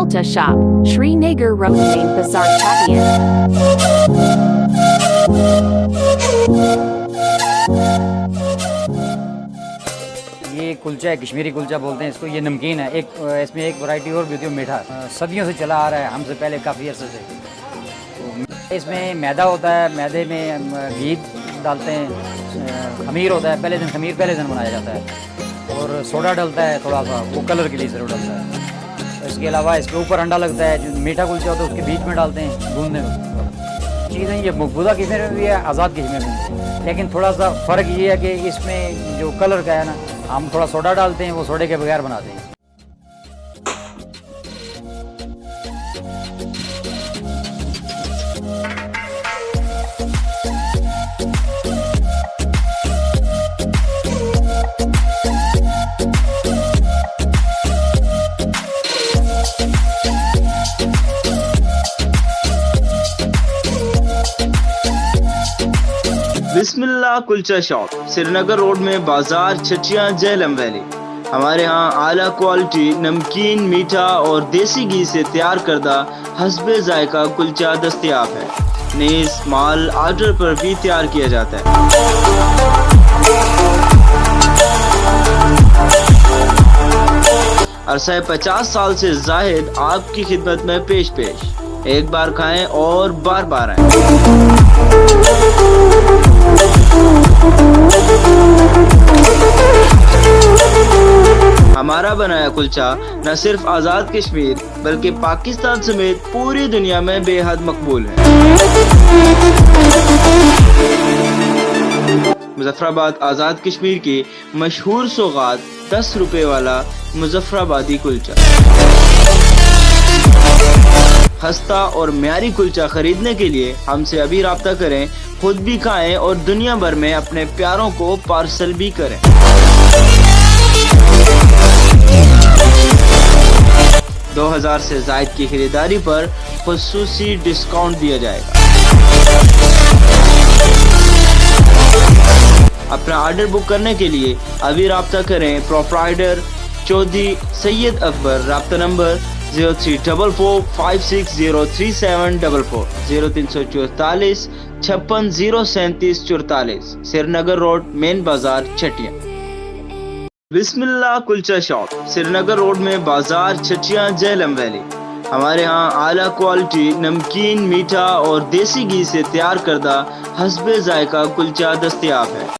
Kulcha Shop, Srinagar Road, Main Bazaar, Chhattisgarh. یہ کلچا ہے، کشمیری کلچا بولتے ہیں اس کو. یہ نمکین ہے. اس میں ایک ورائٹی اور بھی ہوتی ہے میٹھا. صدیوں سے چلا آ رہا ہے، ہم سے پہلے کافی عرصے سے. تو اس میں میدا ہوتا ہے، میدے میں گھی ڈالتے ہیں. خمیر ہوتا ہے، پہلے دن بنایا جاتا ہے. اور سوڈا ڈلتا ہے تھوڑا سا، وہ کلر کے لیے ضرور ڈلتا ہے. اس کے علاوہ اس کے اوپر انڈا لگتا ہے. جو میٹھا کلچا ہوتا ہے اس کے بیچ میں ڈالتے ہیں گوندنے میں. چیزیں یہ مقبوضہ قسم میں بھی ہے، آزاد قسم میں بھی ہے. لیکن تھوڑا سا فرق یہ ہے کہ اس میں جو کلر کا ہے نا، ہم تھوڑا سوڈا ڈالتے ہیں، وہ سوڈے کے بغیر بناتے ہیں. بسم اللہ کلچا شاپ، سری نگر روڈ میں بازار، چھٹیاں، جہلم ویلی. ہمارے ہاں اعلیٰ کوالٹی نمکین، میٹھا اور دیسی گھی سے تیار کردہ حسب ذائقہ کلچا دستیاب ہے. نیز مال آرڈر پر بھی تیار کیا جاتا ہے. عرصہ 50 سال سے زائد آپ کی خدمت میں پیش. ایک بار کھائیں اور بار بار آئیں. ہمارا بنایا کلچا نہ صرف آزاد کشمیر بلکہ پاکستان سمیت پوری دنیا میں بے حد مقبول ہے. مظفر آباد آزاد کشمیر کی مشہور سوغات 10 روپے والا مظفر آبادی کلچا. خستہ اور معیاری کلچا خریدنے کے لیے ہم سے ابھی رابطہ کریں. خود بھی کھائیں اور دنیا بھر میں اپنے پیاروں کو پارسل بھی کریں. دو 2000 سے زائد کی خریداری پر خصوصی ڈسکاؤنٹ دیا جائے گا. اپنا آرڈر بک کرنے کے لیے ابھی رابطہ کریں. پروپرائٹر چودھری سید اکبر. رابطہ نمبر 0344560374 0344 56 037 سری نگر روڈ، مین بازار، چھٹیاں. بسم اللہ کلچا شاپ، سری نگر روڈ میں بازار، چھٹیاں، جہلم ویلی. ہمارے ہاں اعلیٰ کوالٹی نمکین، میٹھا اور دیسی گھی سے تیار کردہ حسب ذائقہ کلچا دستیاب ہے.